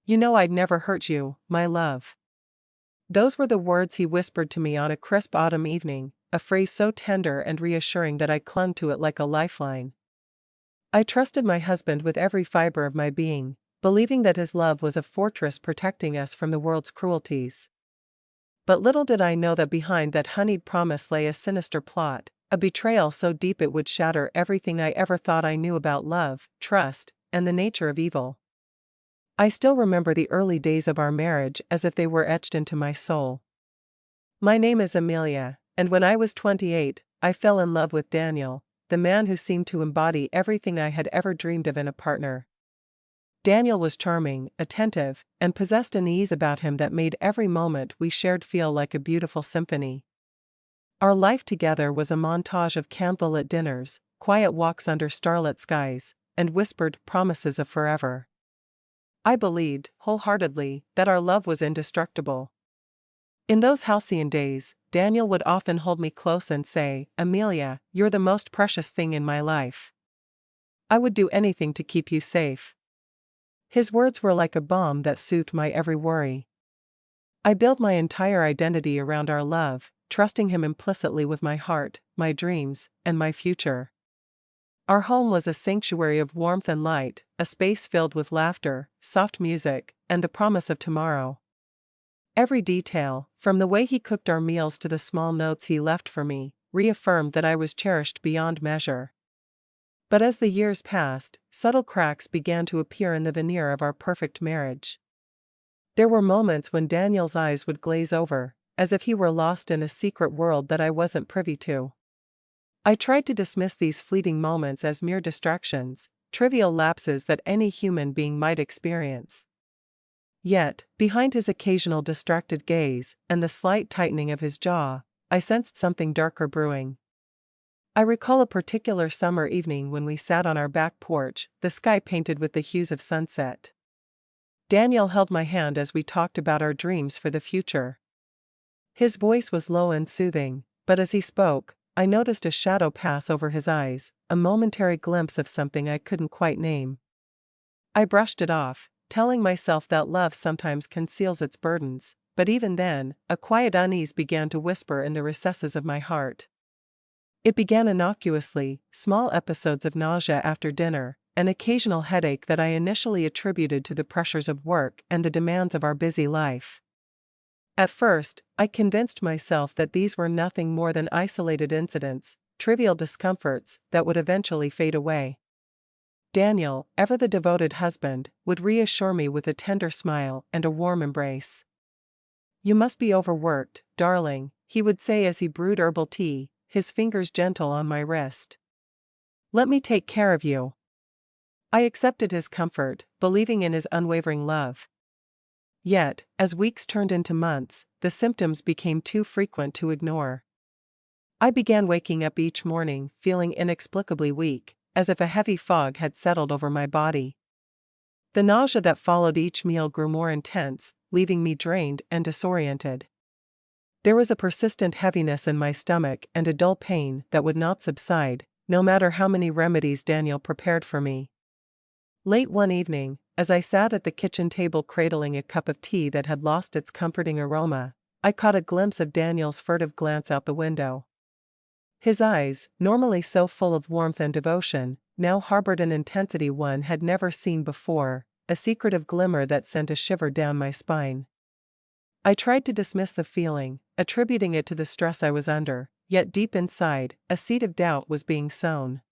You know I'd never hurt you, my love." Those were the words he whispered to me on a crisp autumn evening, a phrase so tender and reassuring that I clung to it like a lifeline. I trusted my husband with every fiber of my being, believing that his love was a fortress protecting us from the world's cruelties. But little did I know that behind that honeyed promise lay a sinister plot, a betrayal so deep it would shatter everything I ever thought I knew about love, trust, and the nature of evil. I still remember the early days of our marriage as if they were etched into my soul. My name is Amelia, and when I was 28, I fell in love with Daniel, the man who seemed to embody everything I had ever dreamed of in a partner. Daniel was charming, attentive, and possessed an ease about him that made every moment we shared feel like a beautiful symphony. Our life together was a montage of candlelit dinners, quiet walks under starlit skies, and whispered promises of forever. I believed, wholeheartedly, that our love was indestructible. In those halcyon days, Daniel would often hold me close and say, "Amelia, you're the most precious thing in my life. I would do anything to keep you safe." His words were like a balm that soothed my every worry. I built my entire identity around our love, trusting him implicitly with my heart, my dreams, and my future. Our home was a sanctuary of warmth and light, a space filled with laughter, soft music, and the promise of tomorrow. Every detail, from the way he cooked our meals to the small notes he left for me, reaffirmed that I was cherished beyond measure. But as the years passed, subtle cracks began to appear in the veneer of our perfect marriage. There were moments when Daniel's eyes would glaze over, as if he were lost in a secret world that I wasn't privy to. I tried to dismiss these fleeting moments as mere distractions, trivial lapses that any human being might experience. Yet, behind his occasional distracted gaze and the slight tightening of his jaw, I sensed something darker brewing. I recall a particular summer evening when we sat on our back porch, the sky painted with the hues of sunset. Daniel held my hand as we talked about our dreams for the future. His voice was low and soothing, but as he spoke, I noticed a shadow pass over his eyes, a momentary glimpse of something I couldn't quite name. I brushed it off, telling myself that love sometimes conceals its burdens, but even then, a quiet unease began to whisper in the recesses of my heart. It began innocuously, small episodes of nausea after dinner, an occasional headache that I initially attributed to the pressures of work and the demands of our busy life. At first, I convinced myself that these were nothing more than isolated incidents, trivial discomforts that would eventually fade away. Daniel, ever the devoted husband, would reassure me with a tender smile and a warm embrace. "You must be overworked, darling," he would say as he brewed herbal tea, his fingers gentle on my wrist. "Let me take care of you." I accepted his comfort, believing in his unwavering love. Yet, as weeks turned into months, the symptoms became too frequent to ignore. I began waking up each morning feeling inexplicably weak, as if a heavy fog had settled over my body. The nausea that followed each meal grew more intense, leaving me drained and disoriented. There was a persistent heaviness in my stomach and a dull pain that would not subside, no matter how many remedies Daniel prepared for me. Late one evening, as I sat at the kitchen table cradling a cup of tea that had lost its comforting aroma, I caught a glimpse of Daniel's furtive glance out the window. His eyes, normally so full of warmth and devotion, now harbored an intensity one had never seen before, a secretive glimmer that sent a shiver down my spine. I tried to dismiss the feeling, attributing it to the stress I was under, yet deep inside, a seed of doubt was being sown.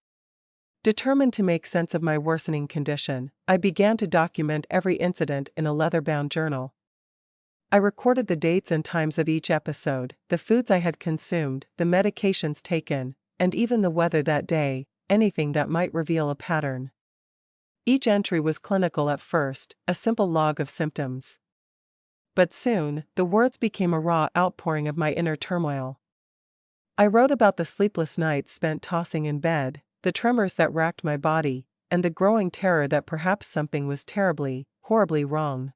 Determined to make sense of my worsening condition, I began to document every incident in a leather-bound journal. I recorded the dates and times of each episode, the foods I had consumed, the medications taken, and even the weather that day, anything that might reveal a pattern. Each entry was clinical at first, a simple log of symptoms. But soon, the words became a raw outpouring of my inner turmoil. I wrote about the sleepless nights spent tossing in bed, the tremors that racked my body, and the growing terror that perhaps something was terribly, horribly wrong.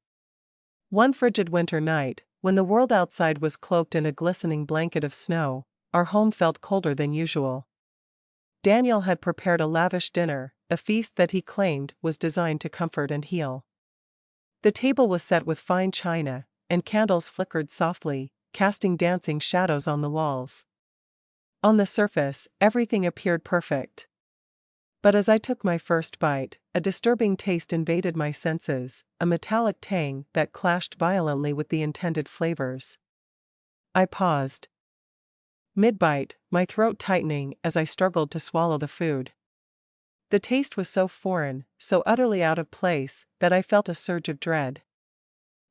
One frigid winter night, when the world outside was cloaked in a glistening blanket of snow, our home felt colder than usual. Daniel had prepared a lavish dinner, a feast that he claimed was designed to comfort and heal. The table was set with fine china, and candles flickered softly, casting dancing shadows on the walls. On the surface, everything appeared perfect. But as I took my first bite, a disturbing taste invaded my senses, a metallic tang that clashed violently with the intended flavors. I paused mid-bite, my throat tightening as I struggled to swallow the food. The taste was so foreign, so utterly out of place, that I felt a surge of dread.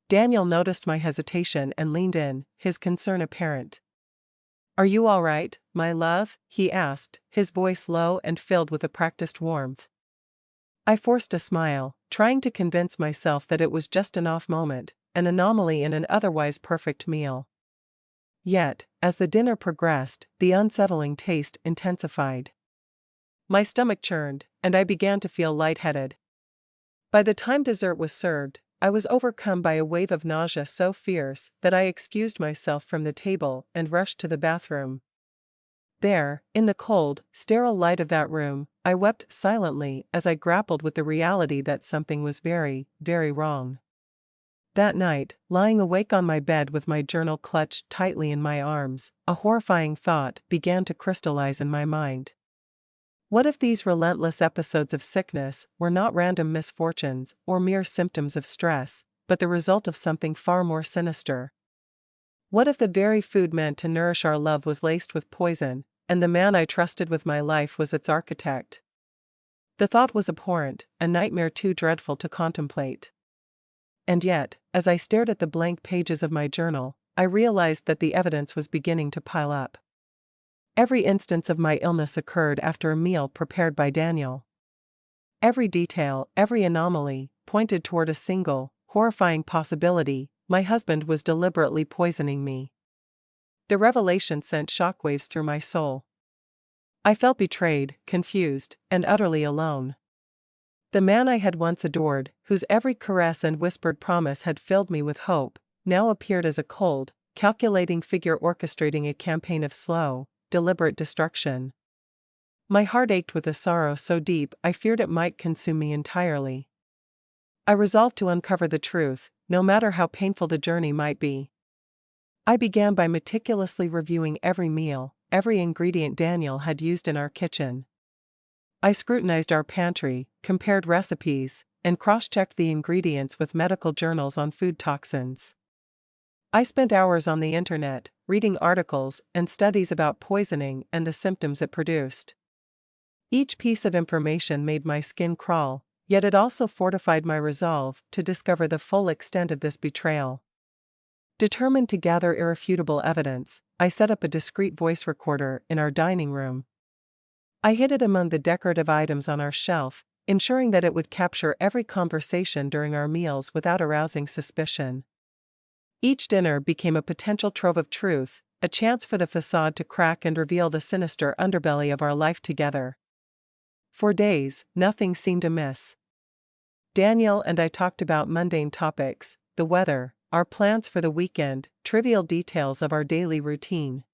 Daniel noticed my hesitation and leaned in, his concern apparent. "Are you all right, my love?" he asked, his voice low and filled with a practiced warmth. I forced a smile, trying to convince myself that it was just an off moment, an anomaly in an otherwise perfect meal. Yet, as the dinner progressed, the unsettling taste intensified. My stomach churned, and I began to feel lightheaded. By the time dessert was served, I was overcome by a wave of nausea so fierce that I excused myself from the table and rushed to the bathroom. There, in the cold, sterile light of that room, I wept silently as I grappled with the reality that something was very, very wrong. That night, lying awake on my bed with my journal clutched tightly in my arms, a horrifying thought began to crystallize in my mind. What if these relentless episodes of sickness were not random misfortunes or mere symptoms of stress, but the result of something far more sinister? What if the very food meant to nourish our love was laced with poison, and the man I trusted with my life was its architect? The thought was abhorrent, a nightmare too dreadful to contemplate. And yet, as I stared at the blank pages of my journal, I realized that the evidence was beginning to pile up. Every instance of my illness occurred after a meal prepared by Daniel. Every detail, every anomaly, pointed toward a single, horrifying possibility: my husband was deliberately poisoning me. The revelation sent shockwaves through my soul. I felt betrayed, confused, and utterly alone. The man I had once adored, whose every caress and whispered promise had filled me with hope, now appeared as a cold, calculating figure orchestrating a campaign of slow, deliberate destruction. My heart ached with a sorrow so deep I feared it might consume me entirely. I resolved to uncover the truth, no matter how painful the journey might be. I began by meticulously reviewing every meal, every ingredient Daniel had used in our kitchen. I scrutinized our pantry, compared recipes, and cross-checked the ingredients with medical journals on food toxins. I spent hours on the internet, reading articles and studies about poisoning and the symptoms it produced. Each piece of information made my skin crawl, yet it also fortified my resolve to discover the full extent of this betrayal. Determined to gather irrefutable evidence, I set up a discreet voice recorder in our dining room. I hid it among the decorative items on our shelf, ensuring that it would capture every conversation during our meals without arousing suspicion. Each dinner became a potential trove of truth, a chance for the facade to crack and reveal the sinister underbelly of our life together. For days, nothing seemed amiss. Daniel and I talked about mundane topics: the weather, our plans for the weekend, trivial details of our daily routine.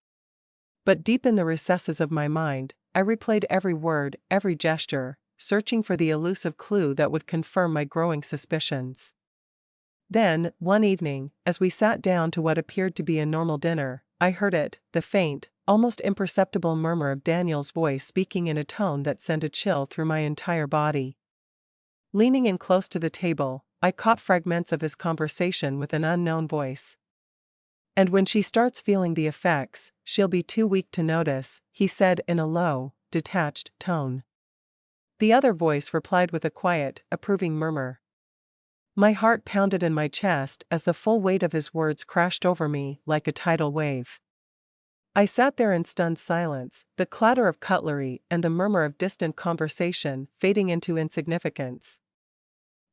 But deep in the recesses of my mind, I replayed every word, every gesture, searching for the elusive clue that would confirm my growing suspicions. Then, one evening, as we sat down to what appeared to be a normal dinner, I heard it, the faint, almost imperceptible murmur of Daniel's voice speaking in a tone that sent a chill through my entire body. Leaning in close to the table, I caught fragments of his conversation with an unknown voice. "And when she starts feeling the effects, she'll be too weak to notice," he said in a low, detached tone. The other voice replied with a quiet, approving murmur. My heart pounded in my chest as the full weight of his words crashed over me like a tidal wave. I sat there in stunned silence, the clatter of cutlery and the murmur of distant conversation fading into insignificance.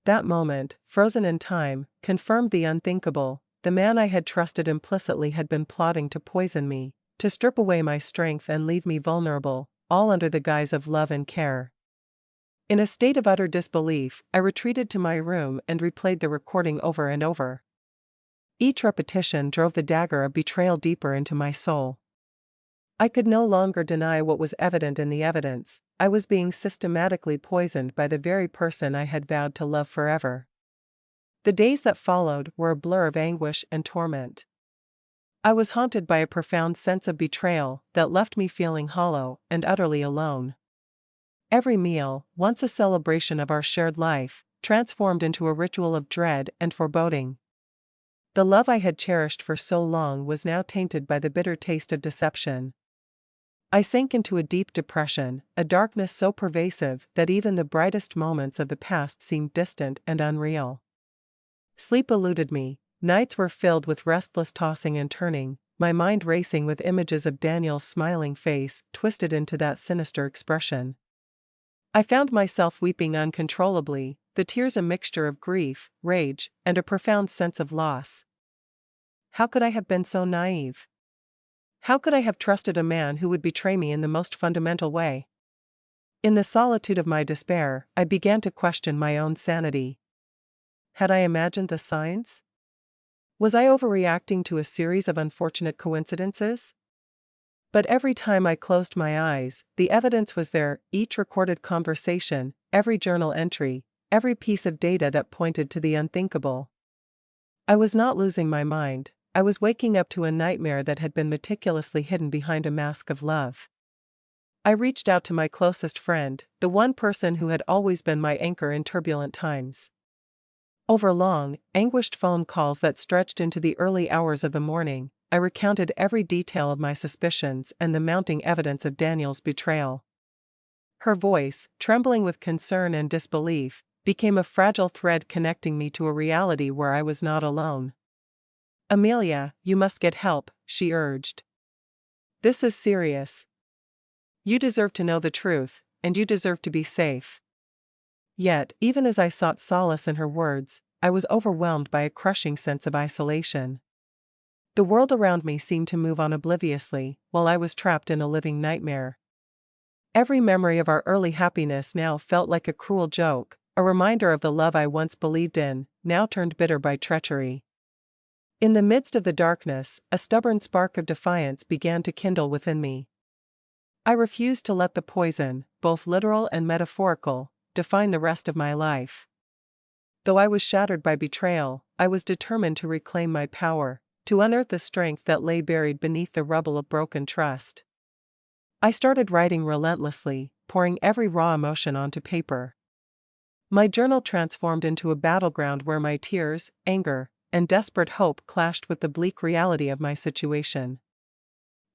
That moment, frozen in time, confirmed the unthinkable: the man I had trusted implicitly had been plotting to poison me, to strip away my strength and leave me vulnerable, all under the guise of love and care. In a state of utter disbelief, I retreated to my room and replayed the recording over and over. Each repetition drove the dagger of betrayal deeper into my soul. I could no longer deny what was evident in the evidence: I was being systematically poisoned by the very person I had vowed to love forever. The days that followed were a blur of anguish and torment. I was haunted by a profound sense of betrayal that left me feeling hollow and utterly alone. Every meal, once a celebration of our shared life, transformed into a ritual of dread and foreboding. The love I had cherished for so long was now tainted by the bitter taste of deception. I sank into a deep depression, a darkness so pervasive that even the brightest moments of the past seemed distant and unreal. Sleep eluded me, nights were filled with restless tossing and turning, my mind racing with images of Daniel's smiling face twisted into that sinister expression. I found myself weeping uncontrollably, the tears a mixture of grief, rage, and a profound sense of loss. How could I have been so naive? How could I have trusted a man who would betray me in the most fundamental way? In the solitude of my despair, I began to question my own sanity. Had I imagined the signs? Was I overreacting to a series of unfortunate coincidences? But every time I closed my eyes, the evidence was there, each recorded conversation, every journal entry, every piece of data that pointed to the unthinkable. I was not losing my mind, I was waking up to a nightmare that had been meticulously hidden behind a mask of love. I reached out to my closest friend, the one person who had always been my anchor in turbulent times. Over long, anguished phone calls that stretched into the early hours of the morning, I recounted every detail of my suspicions and the mounting evidence of Daniel's betrayal. Her voice, trembling with concern and disbelief, became a fragile thread connecting me to a reality where I was not alone. "Amelia, you must get help," she urged. "This is serious. You deserve to know the truth, and you deserve to be safe." Yet, even as I sought solace in her words, I was overwhelmed by a crushing sense of isolation. The world around me seemed to move on obliviously, while I was trapped in a living nightmare. Every memory of our early happiness now felt like a cruel joke, a reminder of the love I once believed in, now turned bitter by treachery. In the midst of the darkness, a stubborn spark of defiance began to kindle within me. I refused to let the poison, both literal and metaphorical, define the rest of my life. Though I was shattered by betrayal, I was determined to reclaim my power, to unearth the strength that lay buried beneath the rubble of broken trust. I started writing relentlessly, pouring every raw emotion onto paper. My journal transformed into a battleground where my tears, anger, and desperate hope clashed with the bleak reality of my situation.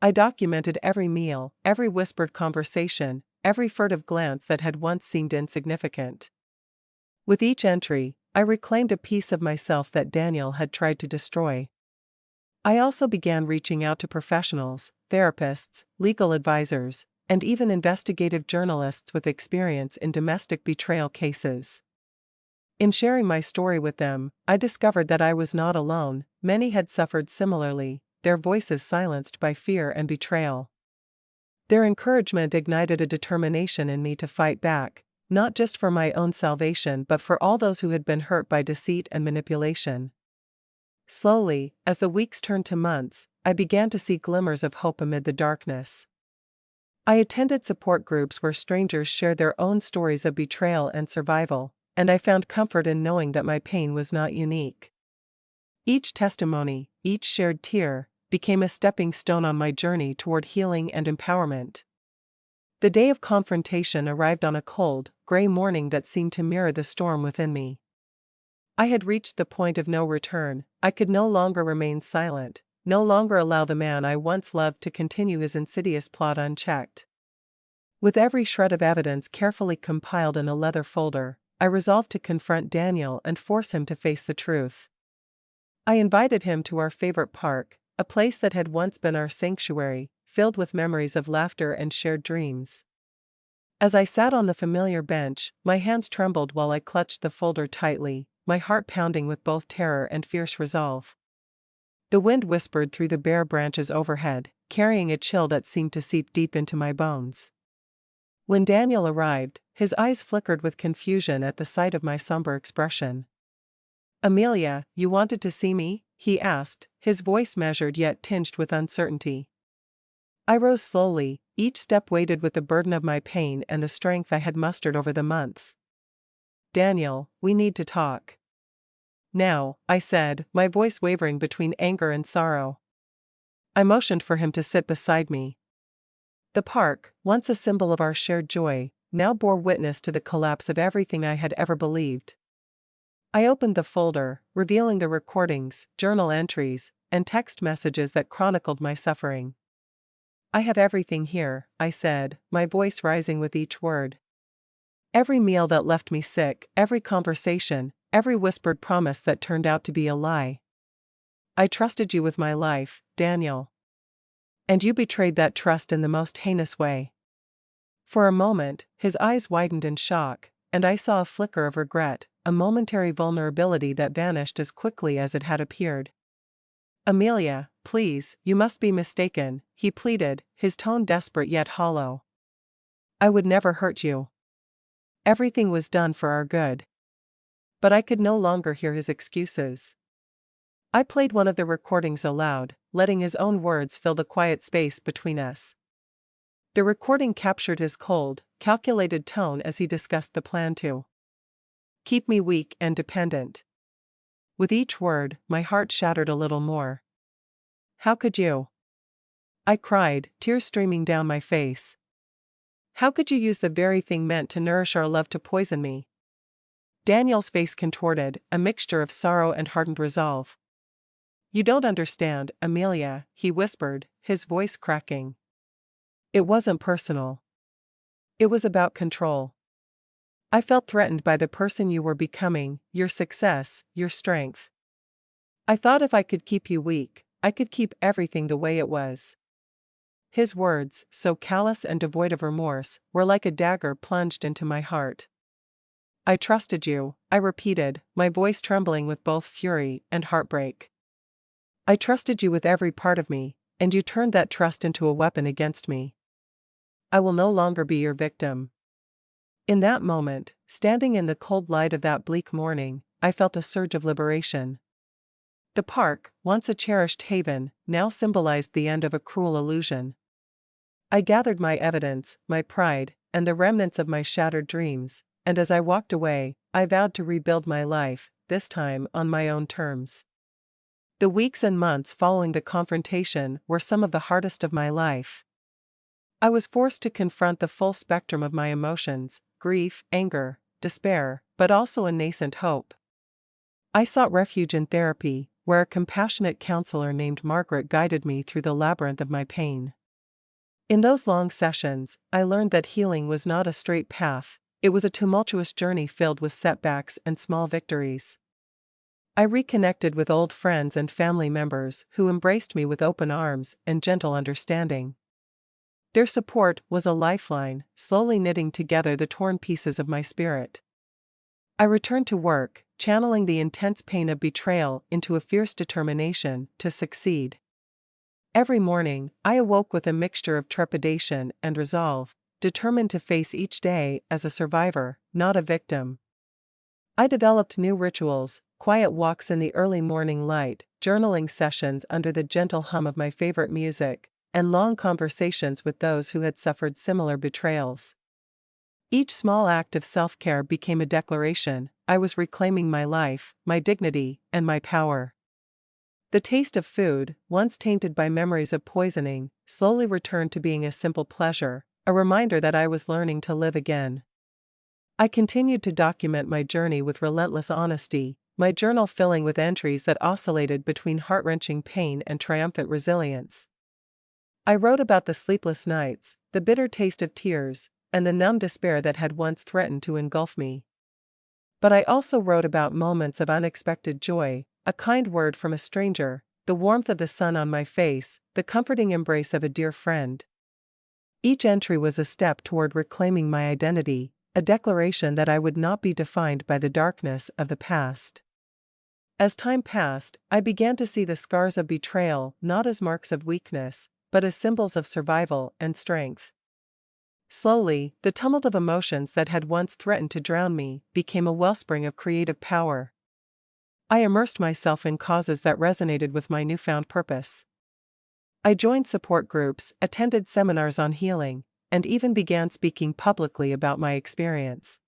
I documented every meal, every whispered conversation, every furtive glance that had once seemed insignificant. With each entry, I reclaimed a piece of myself that Daniel had tried to destroy. I also began reaching out to professionals, therapists, legal advisors, and even investigative journalists with experience in domestic betrayal cases. In sharing my story with them, I discovered that I was not alone. Many had suffered similarly, their voices silenced by fear and betrayal. Their encouragement ignited a determination in me to fight back, not just for my own salvation but for all those who had been hurt by deceit and manipulation. Slowly, as the weeks turned to months, I began to see glimmers of hope amid the darkness. I attended support groups where strangers shared their own stories of betrayal and survival, and I found comfort in knowing that my pain was not unique. Each testimony, each shared tear, became a stepping stone on my journey toward healing and empowerment. The day of confrontation arrived on a cold, gray morning that seemed to mirror the storm within me. I had reached the point of no return. I could no longer remain silent, no longer allow the man I once loved to continue his insidious plot unchecked. With every shred of evidence carefully compiled in a leather folder, I resolved to confront Daniel and force him to face the truth. I invited him to our favorite park, a place that had once been our sanctuary, filled with memories of laughter and shared dreams. As I sat on the familiar bench, my hands trembled while I clutched the folder tightly, my heart pounding with both terror and fierce resolve. The wind whispered through the bare branches overhead, carrying a chill that seemed to seep deep into my bones. When Daniel arrived, his eyes flickered with confusion at the sight of my somber expression. "Amelia, you wanted to see me?" he asked, his voice measured yet tinged with uncertainty. I rose slowly, each step weighted with the burden of my pain and the strength I had mustered over the months. "Daniel, we need to talk." Now, I said, my voice wavering between anger and sorrow. I motioned for him to sit beside me. The park, once a symbol of our shared joy, now bore witness to the collapse of everything I had ever believed. I opened the folder, revealing the recordings, journal entries, and text messages that chronicled my suffering. I have everything here, I said, my voice rising with each word. Every meal that left me sick, every conversation, every whispered promise that turned out to be a lie. I trusted you with my life, Daniel. And you betrayed that trust in the most heinous way. For a moment, his eyes widened in shock, and I saw a flicker of regret, a momentary vulnerability that vanished as quickly as it had appeared. Amelia, please, you must be mistaken, he pleaded, his tone desperate yet hollow. I would never hurt you. Everything was done for our good. But I could no longer hear his excuses. I played one of the recordings aloud, letting his own words fill the quiet space between us. The recording captured his cold, calculated tone as he discussed the plan to keep me weak and dependent. With each word, my heart shattered a little more. How could you? I cried, tears streaming down my face. How could you use the very thing meant to nourish our love to poison me? Daniel's face contorted, a mixture of sorrow and hardened resolve. You don't understand, Amelia, he whispered, his voice cracking. It wasn't personal. It was about control. I felt threatened by the person you were becoming, your success, your strength. I thought if I could keep you weak, I could keep everything the way it was. His words, so callous and devoid of remorse, were like a dagger plunged into my heart. I trusted you, I repeated, my voice trembling with both fury and heartbreak. I trusted you with every part of me, and you turned that trust into a weapon against me. I will no longer be your victim. In that moment, standing in the cold light of that bleak morning, I felt a surge of liberation. The park, once a cherished haven, now symbolized the end of a cruel illusion. I gathered my evidence, my pride, and the remnants of my shattered dreams, and as I walked away, I vowed to rebuild my life, this time on my own terms. The weeks and months following the confrontation were some of the hardest of my life. I was forced to confront the full spectrum of my emotions, grief, anger, despair, but also a nascent hope. I sought refuge in therapy, where a compassionate counselor named Margaret guided me through the labyrinth of my pain. In those long sessions, I learned that healing was not a straight path, it was a tumultuous journey filled with setbacks and small victories. I reconnected with old friends and family members who embraced me with open arms and gentle understanding. Their support was a lifeline, slowly knitting together the torn pieces of my spirit. I returned to work, channeling the intense pain of betrayal into a fierce determination to succeed. Every morning, I awoke with a mixture of trepidation and resolve, determined to face each day as a survivor, not a victim. I developed new rituals, quiet walks in the early morning light, journaling sessions under the gentle hum of my favorite music, and long conversations with those who had suffered similar betrayals. Each small act of self-care became a declaration: I was reclaiming my life, my dignity, and my power. The taste of food, once tainted by memories of poisoning, slowly returned to being a simple pleasure, a reminder that I was learning to live again. I continued to document my journey with relentless honesty, my journal filling with entries that oscillated between heart-wrenching pain and triumphant resilience. I wrote about the sleepless nights, the bitter taste of tears, and the numb despair that had once threatened to engulf me. But I also wrote about moments of unexpected joy, a kind word from a stranger, the warmth of the sun on my face, the comforting embrace of a dear friend. Each entry was a step toward reclaiming my identity, a declaration that I would not be defined by the darkness of the past. As time passed, I began to see the scars of betrayal not as marks of weakness, but as symbols of survival and strength. Slowly, the tumult of emotions that had once threatened to drown me became a wellspring of creative power. I immersed myself in causes that resonated with my newfound purpose. I joined support groups, attended seminars on healing, and even began speaking publicly about my experience.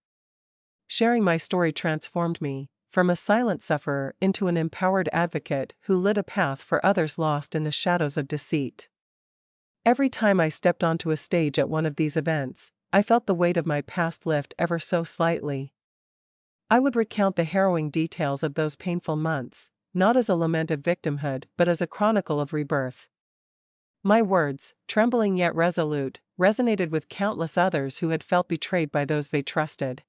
Sharing my story transformed me, from a silent sufferer into an empowered advocate who lit a path for others lost in the shadows of deceit. Every time I stepped onto a stage at one of these events, I felt the weight of my past lift ever so slightly. I would recount the harrowing details of those painful months, not as a lament of victimhood but as a chronicle of rebirth. My words, trembling yet resolute, resonated with countless others who had felt betrayed by those they trusted.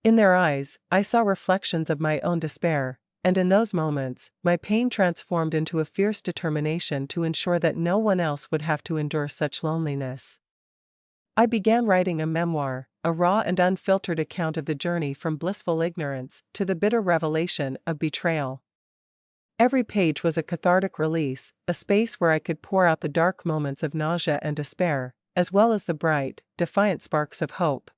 In their eyes, I saw reflections of my own despair, and in those moments, my pain transformed into a fierce determination to ensure that no one else would have to endure such loneliness. I began writing a memoir, a raw and unfiltered account of the journey from blissful ignorance to the bitter revelation of betrayal. Every page was a cathartic release, a space where I could pour out the dark moments of nausea and despair, as well as the bright, defiant sparks of hope.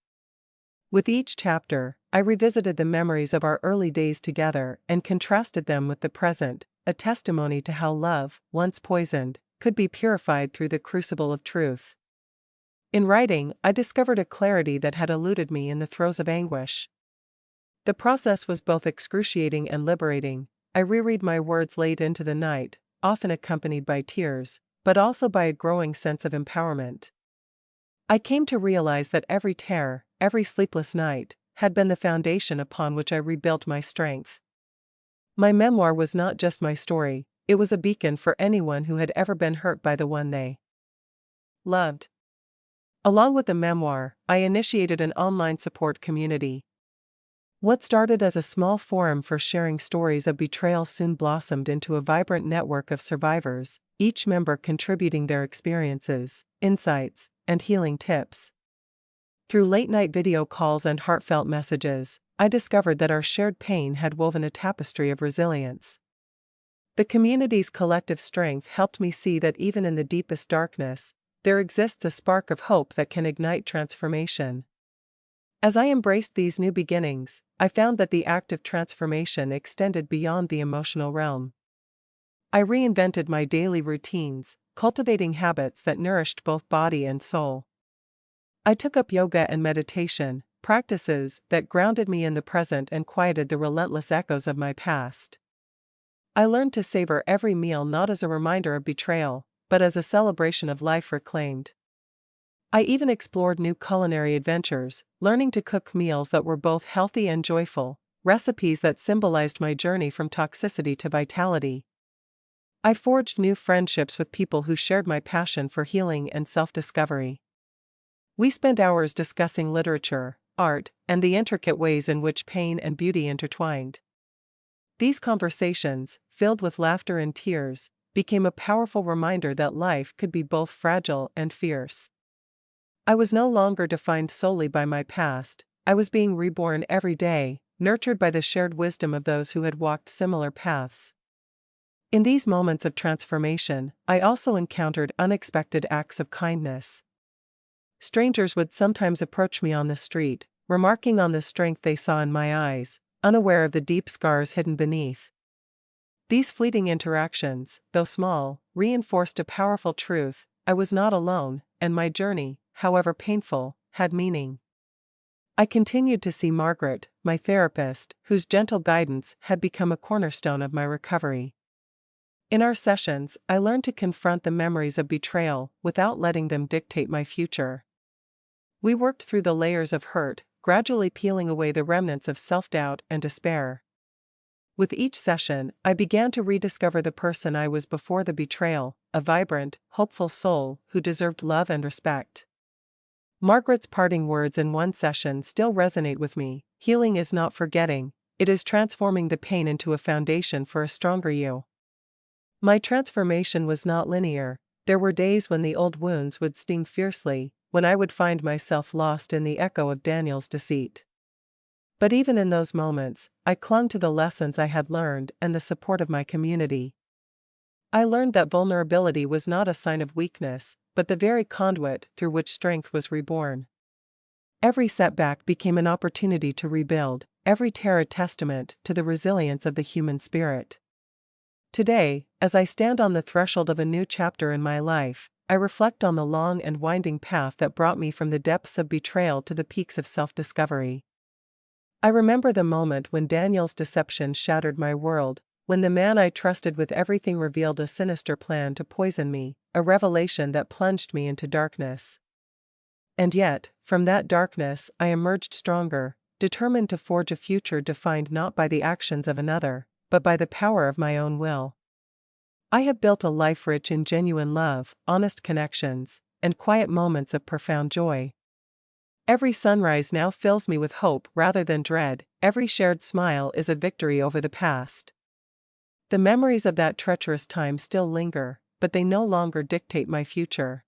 With each chapter, I revisited the memories of our early days together and contrasted them with the present, a testimony to how love, once poisoned, could be purified through the crucible of truth. In writing, I discovered a clarity that had eluded me in the throes of anguish. The process was both excruciating and liberating. I reread my words late into the night, often accompanied by tears, but also by a growing sense of empowerment. I came to realize that every tear, every sleepless night, had been the foundation upon which I rebuilt my strength. My memoir was not just my story, it was a beacon for anyone who had ever been hurt by the one they loved. Along with the memoir, I initiated an online support community. What started as a small forum for sharing stories of betrayal soon blossomed into a vibrant network of survivors, each member contributing their experiences, insights, and healing tips. Through late-night video calls and heartfelt messages, I discovered that our shared pain had woven a tapestry of resilience. The community's collective strength helped me see that even in the deepest darkness, there exists a spark of hope that can ignite transformation. As I embraced these new beginnings, I found that the act of transformation extended beyond the emotional realm. I reinvented my daily routines, cultivating habits that nourished both body and soul. I took up yoga and meditation, practices that grounded me in the present and quieted the relentless echoes of my past. I learned to savor every meal not as a reminder of betrayal, but as a celebration of life reclaimed. I even explored new culinary adventures, learning to cook meals that were both healthy and joyful, recipes that symbolized my journey from toxicity to vitality. I forged new friendships with people who shared my passion for healing and self-discovery. We spent hours discussing literature, art, and the intricate ways in which pain and beauty intertwined. These conversations, filled with laughter and tears, became a powerful reminder that life could be both fragile and fierce. I was no longer defined solely by my past, I was being reborn every day, nurtured by the shared wisdom of those who had walked similar paths. In these moments of transformation, I also encountered unexpected acts of kindness. Strangers would sometimes approach me on the street, remarking on the strength they saw in my eyes, unaware of the deep scars hidden beneath. These fleeting interactions, though small, reinforced a powerful truth: I was not alone, and my journey, however painful, had meaning. I continued to see Margaret, my therapist, whose gentle guidance had become a cornerstone of my recovery. In our sessions, I learned to confront the memories of betrayal without letting them dictate my future. We worked through the layers of hurt, gradually peeling away the remnants of self-doubt and despair. With each session, I began to rediscover the person I was before the betrayal, a vibrant, hopeful soul who deserved love and respect. Margaret's parting words in one session still resonate with me: healing is not forgetting, it is transforming the pain into a foundation for a stronger you. My transformation was not linear. There were days when the old wounds would sting fiercely, when I would find myself lost in the echo of Daniel's deceit. But even in those moments, I clung to the lessons I had learned and the support of my community. I learned that vulnerability was not a sign of weakness, but the very conduit through which strength was reborn. Every setback became an opportunity to rebuild, every tear a testament to the resilience of the human spirit. Today, as I stand on the threshold of a new chapter in my life, I reflect on the long and winding path that brought me from the depths of betrayal to the peaks of self-discovery. I remember the moment when Daniel's deception shattered my world, when the man I trusted with everything revealed a sinister plan to poison me, a revelation that plunged me into darkness. And yet, from that darkness, I emerged stronger, determined to forge a future defined not by the actions of another, but by the power of my own will. I have built a life rich in genuine love, honest connections, and quiet moments of profound joy. Every sunrise now fills me with hope rather than dread, every shared smile is a victory over the past. The memories of that treacherous time still linger, but they no longer dictate my future.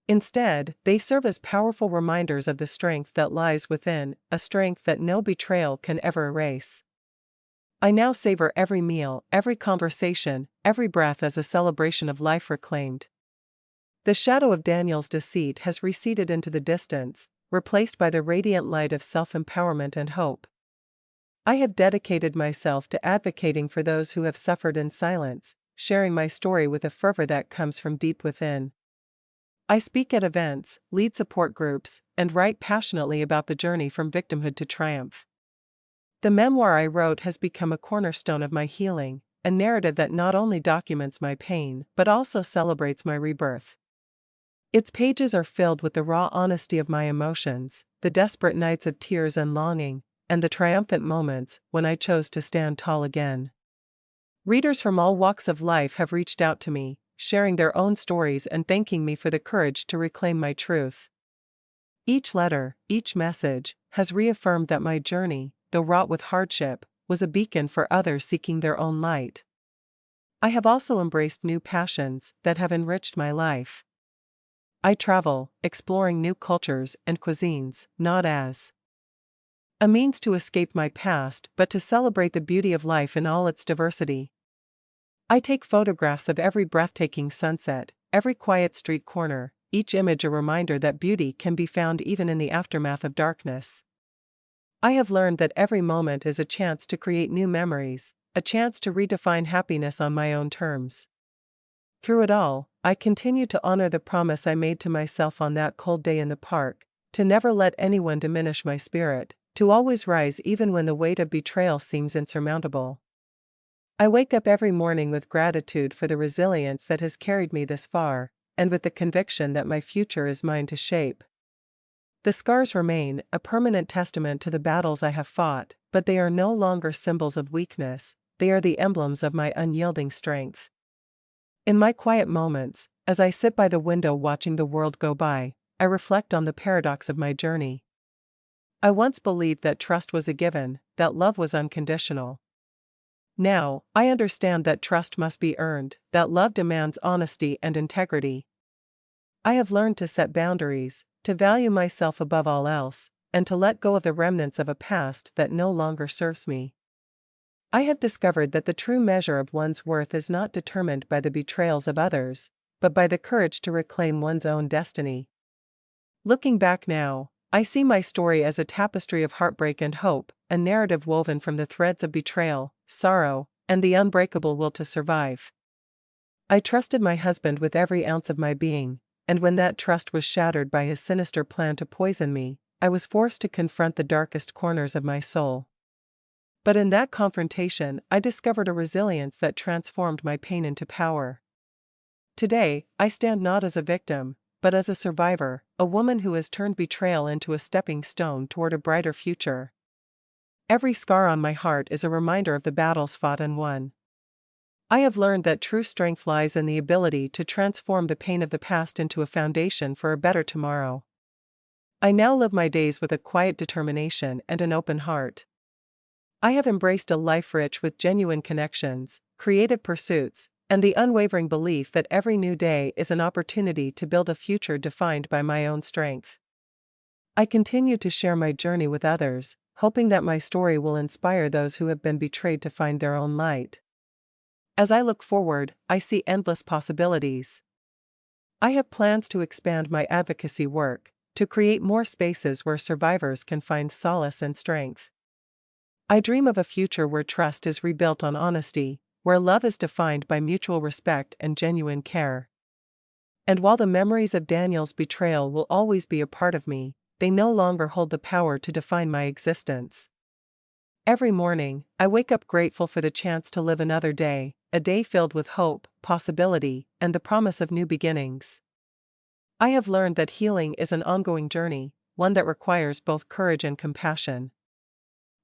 Instead, they serve as powerful reminders of the strength that lies within, a strength that no betrayal can ever erase. I now savor every meal, every conversation, every breath as a celebration of life reclaimed. The shadow of Daniel's deceit has receded into the distance, replaced by the radiant light of self-empowerment and hope. I have dedicated myself to advocating for those who have suffered in silence, sharing my story with a fervor that comes from deep within. I speak at events, lead support groups, and write passionately about the journey from victimhood to triumph. The memoir I wrote has become a cornerstone of my healing, a narrative that not only documents my pain but also celebrates my rebirth. Its pages are filled with the raw honesty of my emotions, the desperate nights of tears and longing, and the triumphant moments when I chose to stand tall again. Readers from all walks of life have reached out to me, sharing their own stories and thanking me for the courage to reclaim my truth. Each letter, each message, has reaffirmed that my journey, though wrought with hardship, was a beacon for others seeking their own light. I have also embraced new passions that have enriched my life. I travel, exploring new cultures and cuisines, not as a means to escape my past but to celebrate the beauty of life in all its diversity. I take photographs of every breathtaking sunset, every quiet street corner, each image a reminder that beauty can be found even in the aftermath of darkness. I have learned that every moment is a chance to create new memories, a chance to redefine happiness on my own terms. Through it all, I continue to honor the promise I made to myself on that cold day in the park, to never let anyone diminish my spirit, to always rise even when the weight of betrayal seems insurmountable. I wake up every morning with gratitude for the resilience that has carried me this far, and with the conviction that my future is mine to shape. The scars remain, a permanent testament to the battles I have fought, but they are no longer symbols of weakness, they are the emblems of my unyielding strength. In my quiet moments, as I sit by the window watching the world go by, I reflect on the paradox of my journey. I once believed that trust was a given, that love was unconditional. Now, I understand that trust must be earned, that love demands honesty and integrity. I have learned to set boundaries, to value myself above all else, and to let go of the remnants of a past that no longer serves me. I have discovered that the true measure of one's worth is not determined by the betrayals of others, but by the courage to reclaim one's own destiny. Looking back now, I see my story as a tapestry of heartbreak and hope, a narrative woven from the threads of betrayal, sorrow, and the unbreakable will to survive. I trusted my husband with every ounce of my being, and when that trust was shattered by his sinister plan to poison me, I was forced to confront the darkest corners of my soul. But in that confrontation, I discovered a resilience that transformed my pain into power. Today, I stand not as a victim, but as a survivor, a woman who has turned betrayal into a stepping stone toward a brighter future. Every scar on my heart is a reminder of the battles fought and won. I have learned that true strength lies in the ability to transform the pain of the past into a foundation for a better tomorrow. I now live my days with a quiet determination and an open heart. I have embraced a life rich with genuine connections, creative pursuits, and the unwavering belief that every new day is an opportunity to build a future defined by my own strength. I continue to share my journey with others, hoping that my story will inspire those who have been betrayed to find their own light. As I look forward, I see endless possibilities. I have plans to expand my advocacy work, to create more spaces where survivors can find solace and strength. I dream of a future where trust is rebuilt on honesty, where love is defined by mutual respect and genuine care. And while the memories of Daniel's betrayal will always be a part of me, they no longer hold the power to define my existence. Every morning, I wake up grateful for the chance to live another day, a day filled with hope, possibility, and the promise of new beginnings. I have learned that healing is an ongoing journey, one that requires both courage and compassion.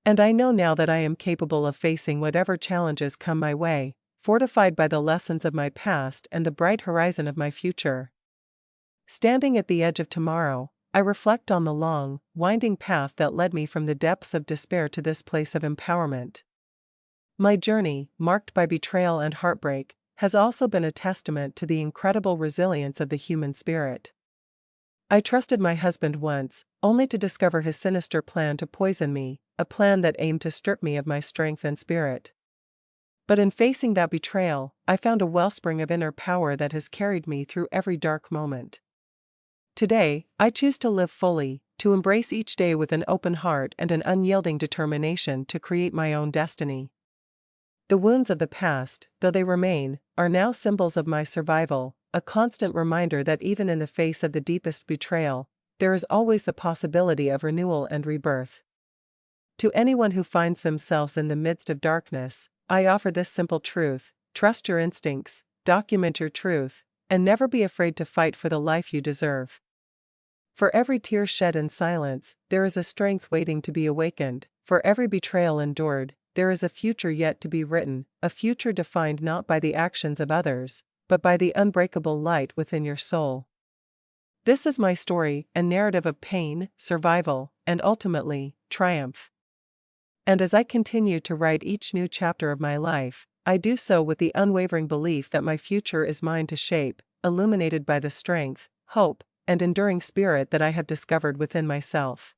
And I know now that I am capable of facing whatever challenges come my way, fortified by the lessons of my past and the bright horizon of my future. Standing at the edge of tomorrow, I reflect on the long, winding path that led me from the depths of despair to this place of empowerment. My journey, marked by betrayal and heartbreak, has also been a testament to the incredible resilience of the human spirit. I trusted my husband once, only to discover his sinister plan to poison me, a plan that aimed to strip me of my strength and spirit. But in facing that betrayal, I found a wellspring of inner power that has carried me through every dark moment. Today, I choose to live fully, to embrace each day with an open heart and an unyielding determination to create my own destiny. The wounds of the past, though they remain, are now symbols of my survival, a constant reminder that even in the face of the deepest betrayal, there is always the possibility of renewal and rebirth. To anyone who finds themselves in the midst of darkness, I offer this simple truth: trust your instincts, document your truth, and never be afraid to fight for the life you deserve. For every tear shed in silence, there is a strength waiting to be awakened. For every betrayal endured, there is a future yet to be written, a future defined not by the actions of others, but by the unbreakable light within your soul. This is my story, a narrative of pain, survival, and ultimately, triumph. And as I continue to write each new chapter of my life, I do so with the unwavering belief that my future is mine to shape, illuminated by the strength, hope, and enduring spirit that I have discovered within myself.